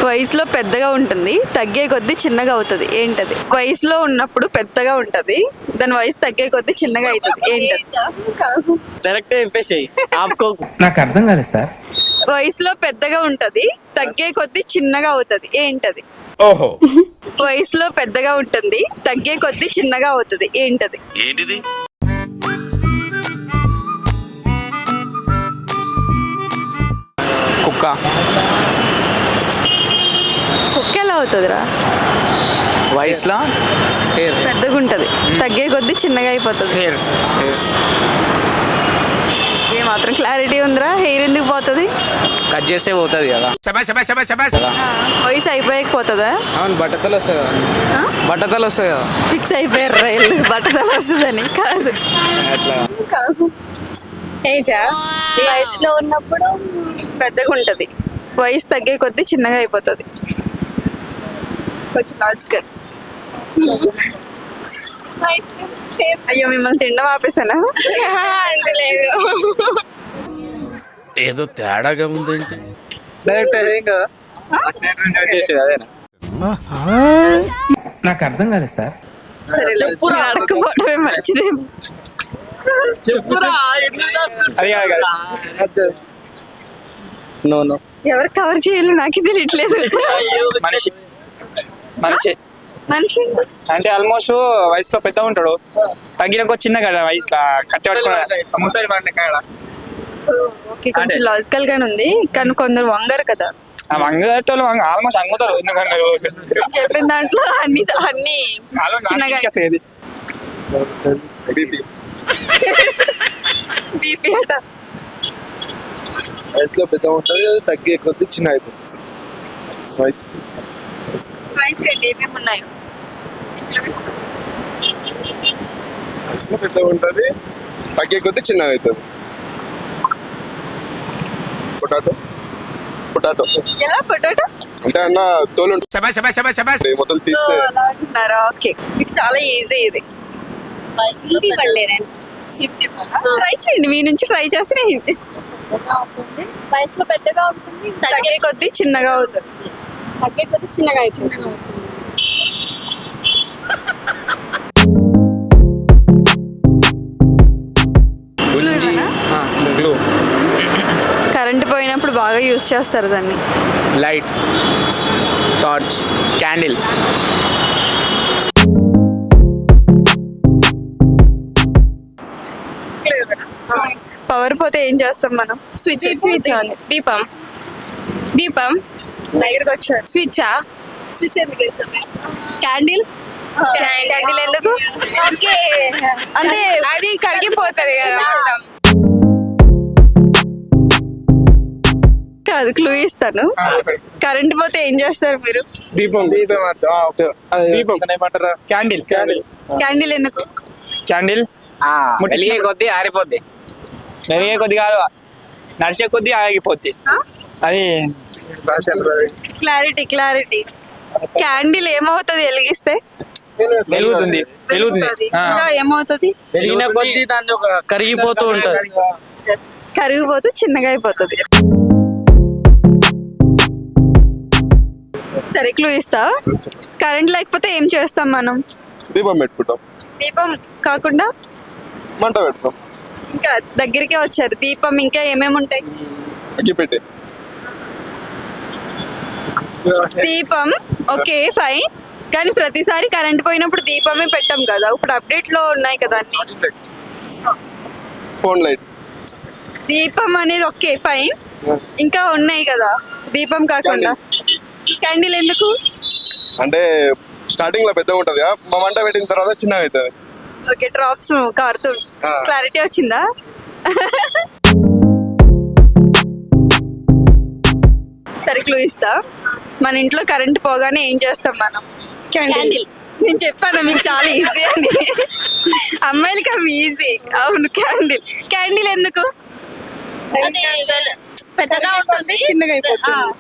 వయసులో పెద్దగా ఉంటుంది, తగ్గే కొద్దీ చిన్నగా అవుతుంది. ఏంటది? వయసులో ఉన్నప్పుడు పెద్దగా ఉంటది, దాని వయసు తగ్గే కొద్దీ చిన్నగా అవుతుంది. ఏంటది? డైరెక్ట్ చెప్పేసి ఆపుకోకు. నాకు అర్థం కాలేదు సార్. వయసులో పెద్దగా ఉంటది, తగ్గే కొద్దీ చిన్నగా అవుతుంది. ఏంటది? ఓహో, వయసులో పెద్దగా ఉంటుంది, తగ్గే కొద్దీ చిన్నగా అవుతుంది. ఏంటది? ఏంటిది? కుక్క. కుక్క ఎలా అవుతుందిరా? వయసులో హెయిర్. పెద్దగా ఉంటది, తగ్గే కొద్దీ చిన్నగా అయిపోతుంది. హెయిర్. ఏ మాత్రం క్లారిటీ ఉందిరా? హెయిర్ ఎందుకు పోతుంది? కట్ చేస్తే పోతుంది కదా. వయసు అయిపోయకపోతుందా? అవును, బట్టతలు వస్తుంది కదా. బట్టతలు వస్తుంది కదా. ఫిక్స్ అయిపోయారు రైలు బట్టతలు వస్తుందని. కాదు, అట్లా ఏజా వయసులో ఉన్నప్పుడు పెద్దగా ఉంటది, వయసు తగ్గే కొద్దీ చిన్నగా అయిపోతుంది. కొంచెం లాజికల్. అయ్యో, మిమ్మల్ని తిండం ఆపేసానా? లేదు. ఏదో తేడాగా ఉందేంటి? డైరెక్ట్ అదేం కదా చేసేది అదేనా. నాకు అర్థం కాలేదు సార్. సరే, నేను అడగకపోవడమే మంచిదేమో. అది కాదు కదా. No no. ఎవరు కవర్ చేయాలి నాకు తెలియట్లేదు. మనిషి మనిషి మనిషి అంటే ఆల్మోస్ట్ వయసులో పెద్ద ఉంటాడు, తగ్గిన చిన్న కదా వయసులో కట్టి పట్టుకున్నాడు ముసలి పండుగ. ఓకే, కొంచెం లాజికల్ గానే ఉంది, కానీ కొందరు వంగరు కదా. వంగేటోళ్ళు ఆల్మోస్ట్ వంగుతారు. ఎందుకు వంగరు? నేను చెప్పిన దాంట్లో అన్ని అన్ని చిన్నగా చిన్నగా బీపీ అట. వయసులో పెద్ద ఉంటుంది, తగ్గే కొద్ది చిన్న అవుతుంది. వయసు ట్రై చేయండి, ఏమేమి ఉన్నాయో. వయసులో పెద్దగా ఉంటుంది, తగ్గే కొద్ది చిన్నగా అవుతుంది. పొటాటో. పొటాటో ఎలా? పొటాటో అంటే అన్న తోలు ఉంటుంది, మొత్తం తీస్తే అలా అంటున్నారా? ఓకే, మీకు చాలా ఈజీ ఇది. వయసులో పడలేదండి. ట్రై చేయండి, మీ నుంచి ట్రై చేస్తే నేను హింట్ ఇస్తాను. వయసులో పెద్దగా ఉంటుంది, తగ్గే కొద్దీ చిన్నగా అవుతుంది. తగ్గే కొద్ది చిన్నగా అవుతుంది. గ్లూ. కరెంట్ పోయినప్పుడు బాగా యూజ్ చేస్తారు దాన్ని. Light, torch, candle. పవర్ పోతే ఏం చేస్తాం మనం? Switch on. దీపం. దీపం దగ్గరకు వచ్చాడు. స్విచ్చా? స్విచ్ ఎందుకు వేస్తాం? క్యాండిల్. క్యాండిల్ ఎందుకు? ఓకే, అంటే అది కరిగిపోతుంది కదా. కాదు, క్లూ ఇస్తాను. కరెంట్ పోతే ఏం చేస్తారు మీరు? దీపం. దీపం దీపం ఏమంటారు? క్యాండిల్. క్యాండిల్. క్యాండిల్ ఎందుకు? క్యాండిల్ వెలిగే కొద్దీ ఆరిపోద్ది. వెలిగే కొద్ది కాదు, నడిచే కొద్దీ ఆగిపోద్ది. అది క్లారిటీ క్లారిటీ. క్యాండిల్ ఏమవుతుంది వెలిగిస్తే? వెలుగుతుంది. వెలుగుతుంది. ఇంకా ఏమవుతుంది? వెలిగిన కొద్దీ దాన్ని ఒక కరిగిపోతూ ఉంటది. కరిగిపోతూ చిన్నగా అయిపోతుంది. సరే, క్లూ ఇస్తా. కరెంట్ లేకపోతే ఏం చేస్తాం మనం? దీపం పెట్టుకుంటాం. దీపం కాకుండా మంట పెడతాం. ఇంకా దగ్గరికే వచ్చారు. దీపం ఇంకా ఏమేమి ఉంటాయి? అగ్గిపెట్టె. దీపం ఓకే ఫైన్, కానీ ప్రతిసారి కరెంట్ పోయినప్పుడు దీపమే పెట్టాం కదా. ఇప్పుడు అప్డేట్ లో ఉన్నాయి కదా అన్ని. Phone light. దీపం అనేది ఓకే ఫైన్, ఇంకా ఉన్నాయి కదా దీపం కాకుండా. క్యాండిల్ ఎందుకు? అంటే స్టార్టింగ్ లో పెద్దగా ఉంటది, మా మంట పెట్టిన తర్వాత చిన్నగా అవుతుంది. ఓకే, డ్రాప్స్ కారుతూ. క్లారిటీ వచ్చిందా? సరే, క్లూ ఇస్తా. మన ఇంట్లో కరెంట్ పోగానే ఏం చేస్తాం మనం? క్యాండిల్. నేను చెప్పాను మీకు చాలా ఈజీ అని. అమ్మాయిలకి అవి ఈజీ. అవును, క్యాండిల్. క్యాండిల్ ఎందుకు? పెద్దగా ఉంటుంది, చిన్నగా అయిపోతుంది.